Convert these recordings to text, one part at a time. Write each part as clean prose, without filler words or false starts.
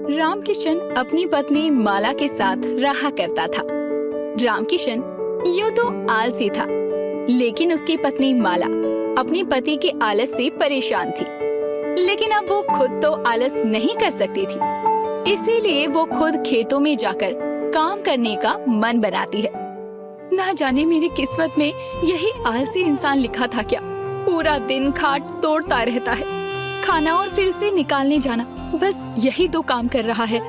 रामकिशन अपनी पत्नी माला के साथ रहा करता था। रामकिशन यूं तो आलसी था, लेकिन उसकी पत्नी माला अपने पति के आलस से परेशान थी। लेकिन अब वो खुद तो आलस नहीं कर सकती थी, इसीलिए वो खुद खेतों में जाकर काम करने का मन बनाती है। ना जाने मेरी किस्मत में यही आलसी इंसान लिखा था क्या। पूरा दिन खाट तोड़ता रहता है, खाना और फिर उसे निकालने जाना, बस यही दो काम कर रहा है।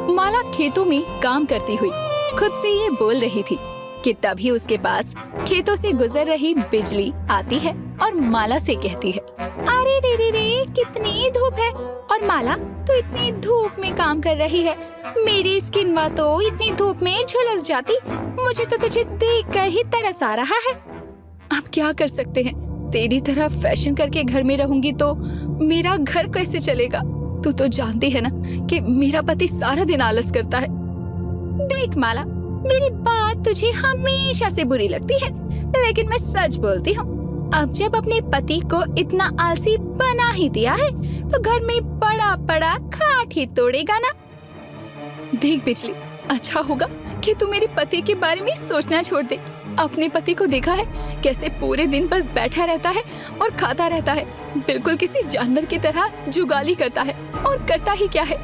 माला खेतों में काम करती हुई खुद से ये बोल रही थी कि तभी उसके पास खेतों से गुजर रही बिजली आती है और माला से कहती है, अरे रे रे रे, कितनी धूप है और माला तो इतनी धूप में काम कर रही है। मेरी स्किन तो इतनी धूप में झुलस जाती। मुझे तो तुझे देखकर ही तरस आ रहा है। अब क्या कर सकते हैं, तेरी तरह फैशन करके घर में रहूंगी तो मेरा घर कैसे चलेगा। तू तो जानती है ना कि मेरा पति सारा दिन आलस करता है। देख माला, मेरी बात तुझे हमेशा से बुरी लगती है, लेकिन मैं सच बोलती हूँ। अब जब अपने पति को इतना आलसी बना ही दिया है तो घर में बड़ा बड़ा खाट ही तोड़ेगा ना। देख बिजली, अच्छा होगा कि तू मेरे पति के बारे में सोचना छोड़ दे। अपने पति को देखा है कैसे पूरे दिन बस बैठा रहता है और खाता रहता है, बिल्कुल किसी जानवर की तरह जुगाली करता है। और करता ही क्या है।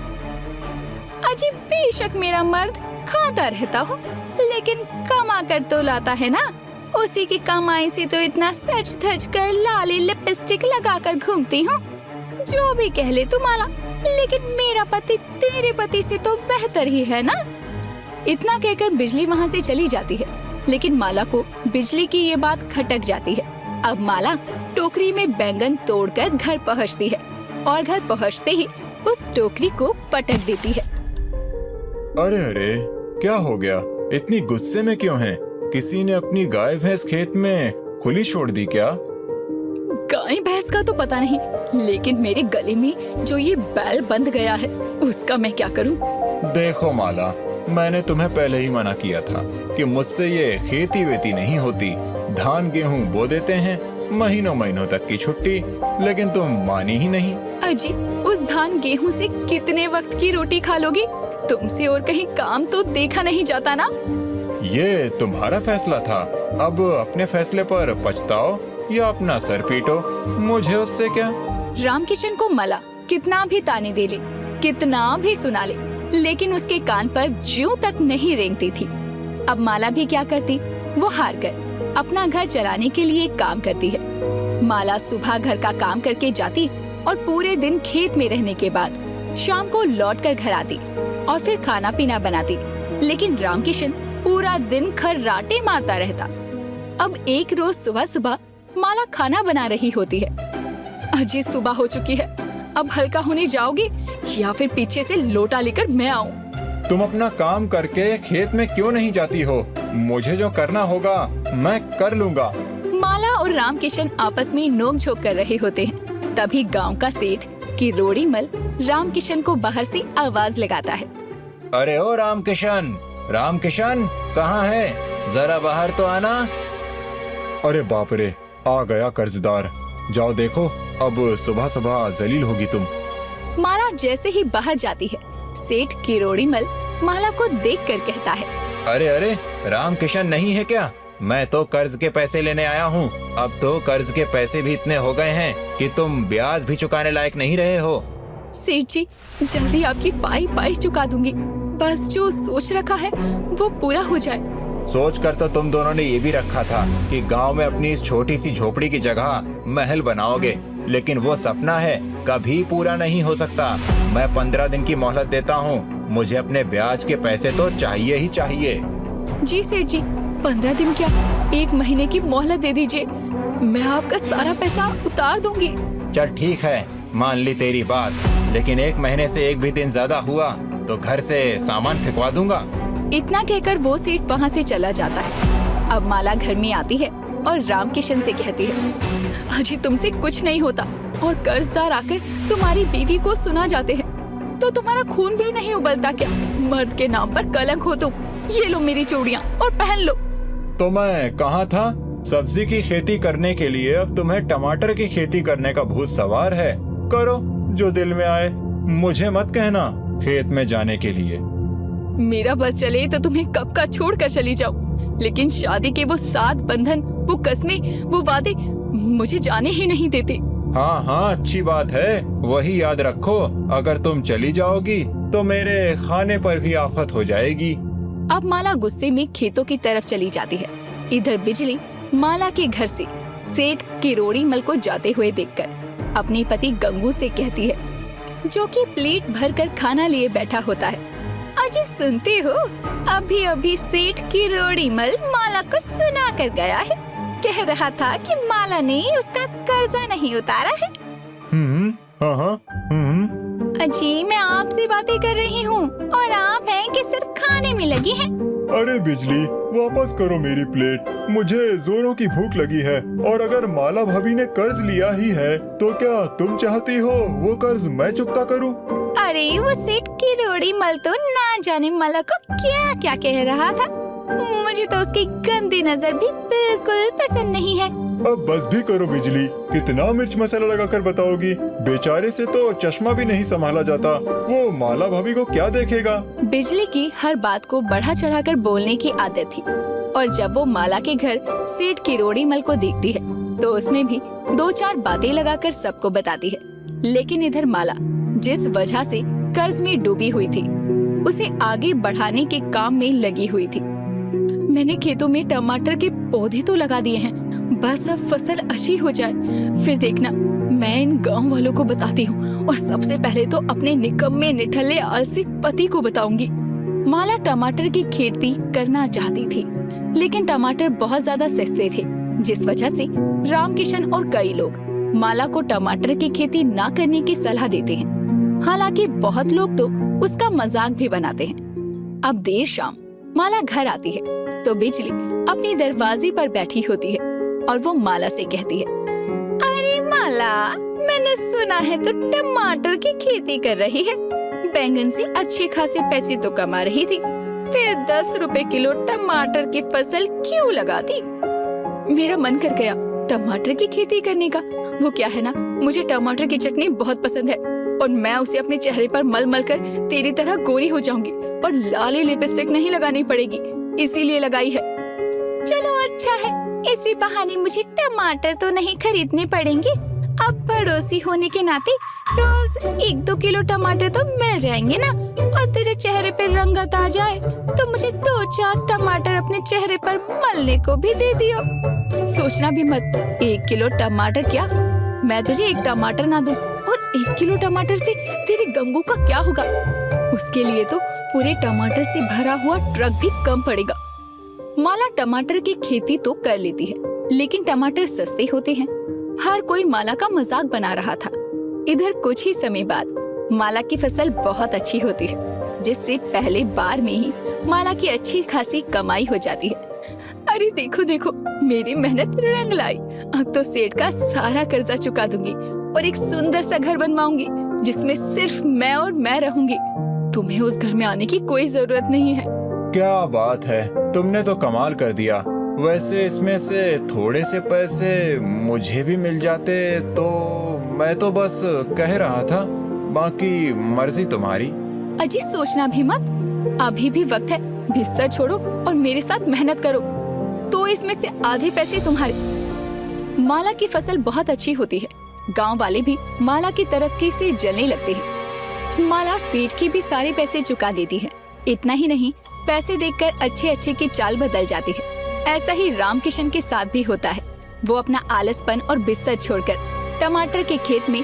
अजी बेशक मेरा मर्द खाता रहता हो, लेकिन कमा कर तो लाता है ना। उसी की कमाई से तो इतना सज धज कर लाली लिपस्टिक लगाकर घूमती हूँ। जो भी कह ले तू माला, लेकिन मेरा पति तेरे पति से तो बेहतर ही है ना। इतना कहकर बिजली वहाँ से चली जाती है, लेकिन माला को बिजली की ये बात खटक जाती है। अब माला टोकरी में बैंगन तोड़कर घर पहुँचती है और घर पहुँचते ही उस टोकरी को पटक देती है। अरे अरे, क्या हो गया? इतनी गुस्से में क्यों है? किसी ने अपनी गाय भैंस खेत में खुली छोड़ दी क्या? गाय भैंस का तो पता नहीं, लेकिन मेरे गले में जो ये बैल बंध गया है उसका मैं क्या करूं? देखो माला, मैंने तुम्हें पहले ही मना किया था कि मुझसे ये खेती वेती नहीं होती। धान गेहूं बो देते हैं, महीनों महीनों तक की छुट्टी, लेकिन तुम मानी ही नहीं। अजी, उस धान गेहूं से कितने वक्त की रोटी खा लोगी? तुमसे और कहीं काम तो देखा नहीं जाता ना। ये तुम्हारा फैसला था, अब अपने फैसले पर पछताओ या अपना सर पीटो, मुझे उससे क्या। रामकिशन को माला कितना भी ताने दे ले, कितना भी सुना ले, लेकिन उसके कान पर ज्यों तक नहीं रेंगती थी। अब माला भी क्या करती, वो हार कर अपना घर चलाने के लिए काम करती है। माला सुबह घर का काम करके जाती और पूरे दिन खेत में रहने के बाद शाम को लौट कर घर आती और फिर खाना पीना बनाती। लेकिन रामकिशन पूरा दिन खर्राटे मारता रहता। अब एक रोज सुबह सुबह माला खाना बना रही होती है। अजी सुबह हो चुकी है, अब हल्का होने जाओगे या फिर पीछे से लोटा लेकर मैं आऊं? तुम अपना काम करके खेत में क्यों नहीं जाती हो? मुझे जो करना होगा मैं कर लूंगा। माला और रामकिशन आपस में नोक-झोंक कर रहे होते हैं। तभी गांव का सेठ किरोड़ीमल रामकिशन को बाहर से आवाज लगाता है। अरे ओ रामकिशन, रामकिशन कहाँ है? जरा बाहर तो आना। अरे बाप रे, आ गया कर्जदार। जाओ देखो, अब सुबह सुबह जलील होगी तुम। माला जैसे ही बाहर जाती है, सेठ किरोड़ीमल माला को देखकर कहता है, अरे अरे, रामकिशन नहीं है क्या? मैं तो कर्ज के पैसे लेने आया हूँ। अब तो कर्ज के पैसे भी इतने हो गए हैं कि तुम ब्याज भी चुकाने लायक नहीं रहे हो। सेठ जी, जल्दी आपकी पाई पाई चुका दूंगी, बस जो सोच रखा है वो पूरा हो जाए। सोच कर तो तुम दोनों ने ये भी रखा था कि गांव में अपनी इस छोटी सी झोपड़ी की जगह महल बनाओगे, लेकिन वो सपना है, कभी पूरा नहीं हो सकता। मैं 15 दिन की मोहलत देता हूँ, मुझे अपने ब्याज के पैसे तो चाहिए ही चाहिए। जी सेठ जी, 15 दिन क्या, 1 महीने की मोहलत दे दीजिए, मैं आपका सारा पैसा उतार दूंगी। चल ठीक है, मान ली तेरी बात, लेकिन 1 महीने से 1 भी दिन ज्यादा हुआ तो घर से सामान फेंकवा दूंगा। इतना कहकर वो सेठ वहाँ से चला जाता है। अब माला घर में आती है और रामकिशन से कहती है, अजी तुमसे कुछ नहीं होता और कर्जदार आकर तुम्हारी बीवी को सुना जाते हैं तो तुम्हारा खून भी नहीं उबलता क्या? मर्द के नाम पर कलंक हो तुम। ये लो मेरी चूड़ियाँ और पहन लो। तो मैं कहाँ था? सब्जी की खेती करने के लिए अब तुम्हें टमाटर की खेती करने का भूत सवार है। करो जो दिल में आए, मुझे मत कहना। खेत में जाने के लिए। मेरा बस चले तो तुम्हें कब का छोड़ कर चली जाऊं, लेकिन शादी के वो 7 बंधन, वो कस्में, वो वादे मुझे जाने ही नहीं देते। हाँ हाँ, अच्छी बात है, वही याद रखो। अगर तुम चली जाओगी तो मेरे खाने पर भी आफत हो जाएगी। अब माला गुस्से में खेतों की तरफ चली जाती है। इधर बिजली माला के घर से सेठ किरोड़ी मल को जाते हुए देखकर अपने पति गंगू से कहती है, जो कि प्लेट भरकर खाना लिए बैठा होता है, अजय सुनते हो, अभी अभी सेठ किरोड़ी मल माला को सुना कर गया है। कह रहा था कि माला ने उसका कर्जा नहीं उतारा है। हाँ, अजी मैं आपसे बातें कर रही हूँ और आप हैं कि सिर्फ खाने में लगी हैं। अरे बिजली, वापस करो मेरी प्लेट, मुझे जोरों की भूख लगी है। और अगर माला भाभी ने कर्ज लिया ही है तो क्या तुम चाहती हो वो कर्ज मैं चुकता करूं? अरे वो सेठ किरोड़ी मल तो ना जाने माला को क्या क्या कह रहा था। मुझे तो उसकी गंदी नजर भी बिल्कुल पसंद नहीं है। अब बस भी करो बिजली, कितना मिर्च मसाला लगाकर बताओगी? बेचारे से तो चश्मा भी नहीं संभाला जाता, वो माला भाभी को क्या देखेगा? बिजली की हर बात को बढ़ा चढ़ाकर बोलने की आदत थी, और जब वो माला के घर सेठ किरोड़ी मल को देखती है तो उसमें भी 2-4 बातें लगाकर सबको बताती है। लेकिन इधर माला जिस वजह से कर्ज में डूबी हुई थी, उसे आगे बढ़ाने के काम में लगी हुई थी। मैंने खेतों में टमाटर के पौधे तो लगा दिए हैं, बस अब फसल अच्छी हो जाए, फिर देखना मैं इन गांव वालों को बताती हूँ, और सबसे पहले तो अपने निकम्मे निठल्ले आलसी पति को बताऊंगी। माला टमाटर की खेती करना चाहती थी, लेकिन टमाटर बहुत ज्यादा सस्ते थे, जिस वजह से रामकिशन और कई लोग माला को टमाटर की खेती ना करने की सलाह देते हैं। हालांकि बहुत लोग तो उसका मजाक भी बनाते हैं। अब देर शाम माला घर आती है तो बिजली अपनी दरवाजे पर बैठी होती है और वो माला से कहती है, अरे माला, मैंने सुना है तो टमाटर की खेती कर रही है। बैंगन से अच्छे खासे पैसे तो कमा रही थी, फिर 10 रुपए किलो टमाटर की फसल क्यों लगा दी? मेरा मन कर गया टमाटर की खेती करने का। वो क्या है ना, मुझे टमाटर की चटनी बहुत पसंद है और मैं उसे अपने चेहरे पर मल मल कर तेरी तरह गोरी हो जाऊंगी और लाली लिपस्टिक नहीं लगानी पड़ेगी, इसीलिए लगाई है। चलो अच्छा है, इसी बहाने मुझे टमाटर तो नहीं खरीदने पड़ेंगे। अब पड़ोसी होने के नाते रोज 1-2 किलो टमाटर तो मिल जाएंगे ना, और तेरे चेहरे पे रंगत आ जाए तो मुझे 2-4 टमाटर अपने चेहरे पर मलने को भी दे दियो। सोचना भी मत, 1 किलो टमाटर क्या, मैं तुझे 1 टमाटर ना दूं, और 1 किलो टमाटर से तेरे गंगू का क्या होगा? उसके लिए तो पूरे टमाटर से भरा हुआ ट्रक भी कम पड़ेगा। माला टमाटर की खेती तो कर लेती है, लेकिन टमाटर सस्ते होते हैं। हर कोई माला का मजाक बना रहा था। इधर कुछ ही समय बाद माला की फसल बहुत अच्छी होती है, जिससे पहले बार में ही माला की अच्छी खासी कमाई हो जाती है। अरे देखो देखो, मेरी मेहनत रंग लाई। अब तो सेठ का सारा कर्जा चुका दूंगी और एक सुंदर सा घर बनवाऊंगी, जिसमें सिर्फ मैं और मैं रहूंगी। तुम्हें उस घर में आने की कोई जरूरत नहीं है। क्या बात है, तुमने तो कमाल कर दिया। वैसे इसमें से थोड़े से पैसे मुझे भी मिल जाते तो मैं तो बस कह रहा था, बाकी मर्जी तुम्हारी। अजी सोचना भी मत, अभी भी वक्त है। बिस्तर छोड़ो और मेरे साथ मेहनत करो, तो इसमें से आधे पैसे तुम्हारे। माला की फसल बहुत अच्छी होती है, गांव वाले भी माला की तरक्की से जलने लगते हैं। माला सेठ के भी सारे पैसे चुका देती है। इतना ही नहीं, पैसे देखकर अच्छे अच्छे की चाल बदल जाती है। ऐसा ही रामकिशन के साथ भी होता है। वो अपना आलसपन और बिस्तर छोड़कर टमाटर के खेत में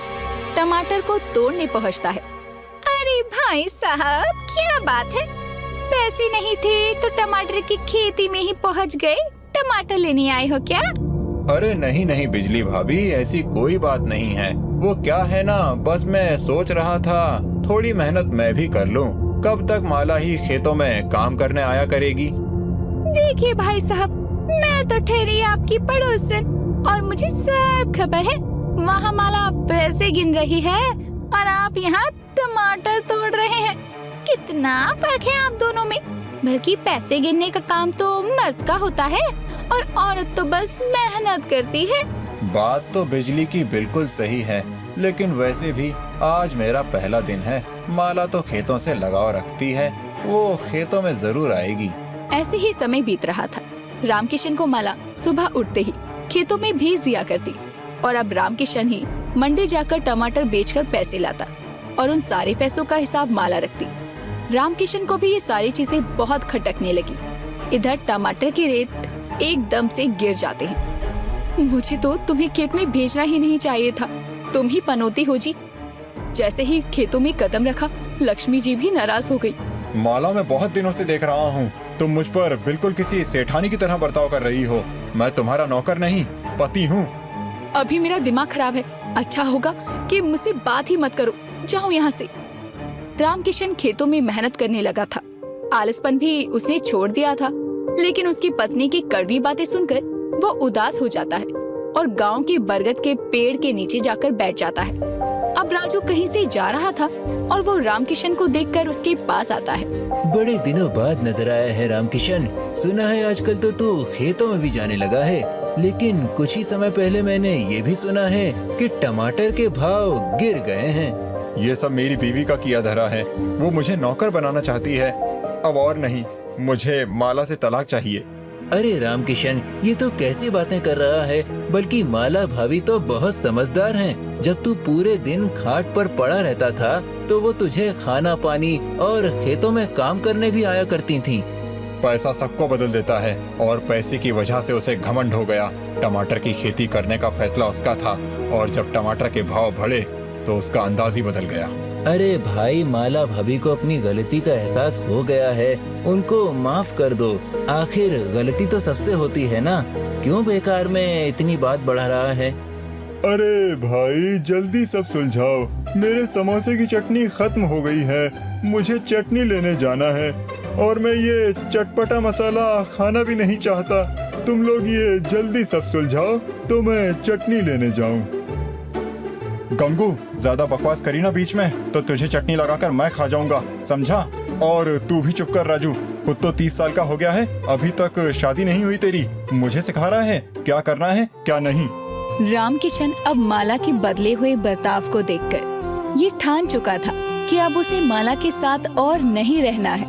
टमाटर को तोड़ने पहुंचता है। अरे भाई साहब, क्या बात है, पैसे नहीं थे तो टमाटर की खेती में ही पहुंच गए। टमाटर लेने आए हो क्या? अरे नहीं नहीं बिजली भाभी, ऐसी कोई बात नहीं है। वो क्या है ना, बस मैं सोच रहा था थोड़ी मेहनत मैं भी कर लूं। कब तक माला ही खेतों में काम करने आया करेगी? देखिए भाई साहब, मैं तो ठहरी आपकी पड़ोसन और मुझे सब खबर है। वहाँ माला पैसे गिन रही है और आप यहाँ टमाटर तोड़ रहे हैं। कितना फर्क है आप दोनों में। बल्कि पैसे गिनने का काम तो मर्द का होता है और औरत तो बस मेहनत करती है। बात तो बिजली की बिल्कुल सही है, लेकिन वैसे भी आज मेरा पहला दिन है। माला तो खेतों से लगाव रखती है, वो खेतों में जरूर आएगी। ऐसे ही समय बीत रहा था। रामकिशन को माला सुबह उठते ही खेतों में भेज दिया करती और अब रामकिशन ही मंडी जाकर टमाटर बेचकर पैसे लाता और उन सारे पैसों का हिसाब माला रखती। रामकिशन को भी ये सारी चीजें बहुत खटकने लगी। इधर टमाटर के रेट एकदम से गिर जाते हैं। मुझे तो तुम्हें खेत में भेजना ही नहीं चाहिए था, तुम ही पनौती हो जी। जैसे ही खेतों में कदम रखा, लक्ष्मी जी भी नाराज हो गई। माला, मैं बहुत दिनों से देख रहा हूँ, तुम मुझ पर बिल्कुल किसी सेठानी की तरह बर्ताव कर रही हो। मैं तुम्हारा नौकर नहीं, पति हूँ। अभी मेरा दिमाग खराब है, अच्छा होगा कि मुझसे बात ही मत करो, जाओ यहाँ से। रामकिशन खेतों में मेहनत करने लगा था। आलसपन भी उसने छोड़ दिया था, लेकिन उसकी पत्नी की कड़वी बातें सुनकर वो उदास हो जाता है और गांव के बरगद के पेड़ के नीचे जाकर बैठ जाता है। अब राजू कहीं से जा रहा था और वो रामकिशन को देखकर उसके पास आता है। बड़े दिनों बाद नजर आया है रामकिशन। सुना है आजकल तो तू खेतों में भी जाने लगा है, लेकिन कुछ ही समय पहले मैंने ये भी सुना है कि टमाटर के भाव गिर गए हैं। ये सब मेरी बीवी का किया धरा है। वो मुझे नौकर बनाना चाहती है, अब और नहीं। मुझे माला से तलाक चाहिए। अरे रामकिशन, ये तो कैसी बातें कर रहा है। बल्कि माला भाभी तो बहुत समझदार हैं। जब तू पूरे दिन खाट पर पड़ा रहता था तो वो तुझे खाना पानी और खेतों में काम करने भी आया करती थीं। पैसा सबको बदल देता है और पैसे की वजह से उसे घमंड हो गया। टमाटर की खेती करने का फैसला उसका था और जब टमाटर के भाव बढ़े तो उसका अंदाज ही बदल गया। अरे भाई, माला भाभी को अपनी गलती का एहसास हो गया है, उनको माफ कर दो। आखिर गलती तो सबसे होती है ना, क्यों बेकार में इतनी बात बढ़ा रहा है। अरे भाई, जल्दी सब सुलझाओ। मेरे समोसे की चटनी खत्म हो गई है, मुझे चटनी लेने जाना है और मैं ये चटपटा मसाला खाना भी नहीं चाहता। तुम लोग ये जल्दी सब सुलझाओ तो मैं चटनी लेने जाऊं। गंगू, ज्यादा बकवास करी ना बीच में तो तुझे चटनी लगाकर मैं खा जाऊंगा, समझा? और तू भी चुप कर राजू, खुद तो 30 साल का हो गया है, अभी तक शादी नहीं हुई तेरी। मुझे सिखा रहा है क्या करना है क्या नहीं। रामकिशन अब माला के बदले हुए बर्ताव को देखकर ये ठान चुका था कि अब उसे माला के साथ और नहीं रहना है,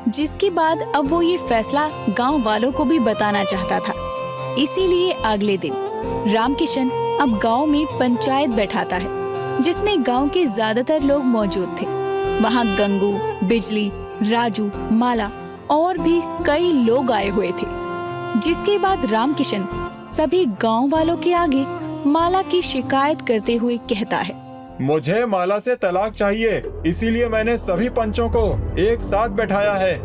जिसके बाद अब वो ये फैसला गांव वालों को भी बताना चाहता था। इसीलिए अगले दिन रामकिशन अब गांव में पंचायत बैठाता है, जिसमें गांव के ज्यादातर लोग मौजूद थे। वहां गंगू, बिजली, राजू, माला और भी कई लोग आए हुए थे। जिसके बाद रामकिशन सभी गांव वालों के आगे माला की शिकायत करते हुए कहता है, मुझे माला से तलाक चाहिए, इसीलिए मैंने सभी पंचों को एक साथ बैठाया है।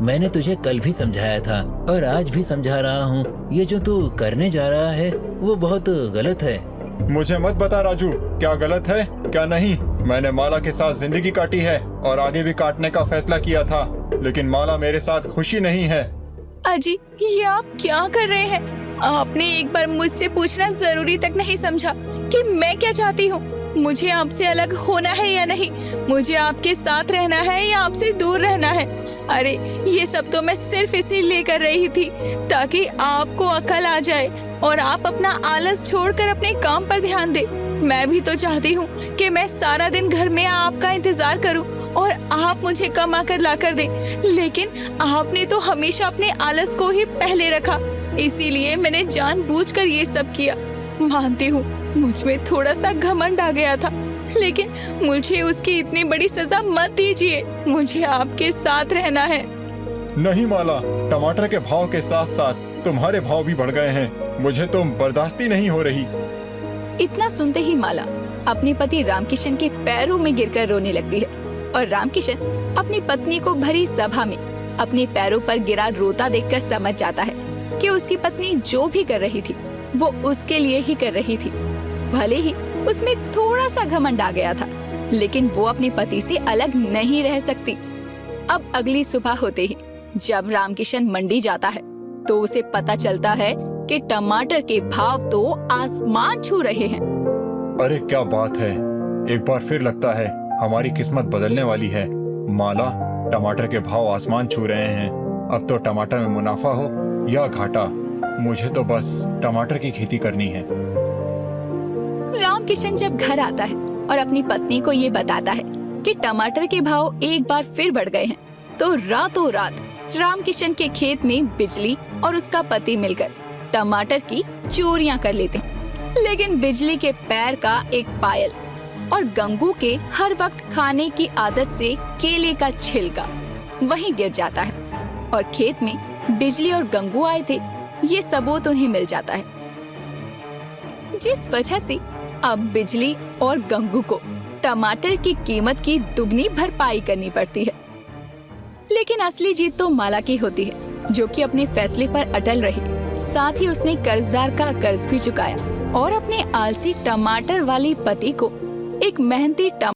मैंने तुझे कल भी समझाया था और आज भी समझा रहा हूँ, ये जो तू करने जा रहा है वो बहुत गलत है। मुझे मत बता राजू, क्या गलत है क्या नहीं। मैंने माला के साथ जिंदगी काटी है और आगे भी काटने का फैसला किया था, लेकिन माला मेरे साथ खुशी नहीं है। अजी, ये आप क्या कर रहे हैं? आपने एक बार मुझसे पूछना जरूरी तक नहीं समझा कि मैं क्या चाहती हूँ। मुझे आपसे अलग होना है या नहीं, मुझे आपके साथ रहना है या आपसे दूर रहना है। अरे ये सब तो मैं सिर्फ इसीलिए कर रही थी ताकि आपको अकल आ जाए और आप अपना आलस छोड़कर अपने काम पर ध्यान दें। मैं भी तो चाहती हूँ कि मैं सारा दिन घर में आपका इंतजार करूँ और आप मुझे कमा कर ला कर दें, लेकिन आपने तो हमेशा अपने आलस को ही पहले रखा। इसीलिए मैंने जानबूझकर ये सब किया। मानती हूँ मुझ में थोड़ा सा घमंड आ गया था, लेकिन मुझे उसकी इतनी बड़ी सजा मत दीजिए। मुझे आपके साथ रहना है। नहीं माला, टमाटर के भाव के साथ साथ तुम्हारे भाव भी बढ़ गए हैं, मुझे तो बर्दाश्ती नहीं हो रही। इतना सुनते ही माला अपने पति रामकिशन के पैरों में गिरकर रोने लगती है और रामकिशन अपनी पत्नी को भरी सभा में अपने पैरों पर गिरा रोता देखकर समझ जाता है कि उसकी पत्नी जो भी कर रही थी वो उसके लिए ही कर रही थी। भले ही उसमें थोड़ा सा घमंड आ गया था, लेकिन वो अपने पति से अलग नहीं रह सकती। अब अगली सुबह होते ही जब रामकिशन मंडी जाता है तो उसे पता चलता है कि टमाटर के भाव तो आसमान छू रहे हैं। अरे क्या बात है, एक बार फिर लगता है हमारी किस्मत बदलने वाली है। माला, टमाटर के भाव आसमान छू रहे हैं। अब तो टमाटर में मुनाफा हो या घाटा, मुझे तो बस टमाटर की खेती करनी है। रामकिशन जब घर आता है और अपनी पत्नी को ये बताता है कि टमाटर के भाव एक बार फिर बढ़ गए हैं, तो रातों रात रामकिशन के खेत में बिजली और उसका पति मिलकर टमाटर की चोरियां कर लेते हैं। लेकिन बिजली के पैर का एक पायल और गंगू के हर वक्त खाने की आदत से केले का छिलका वहीं गिर जाता है और खेत में बिजली और गंगू आए थे ये सबूत उन्हें मिल जाता है, जिस वजह से अब बिजली और गंगू को टमाटर की कीमत की दुगनी भरपाई करनी पड़ती है। लेकिन असली जीत तो माला की होती है, जो कि अपने फैसले पर अटल रही। साथ ही उसने कर्जदार का कर्ज भी चुकाया और अपने आलसी टमाटर वाले पति को एक मेहनती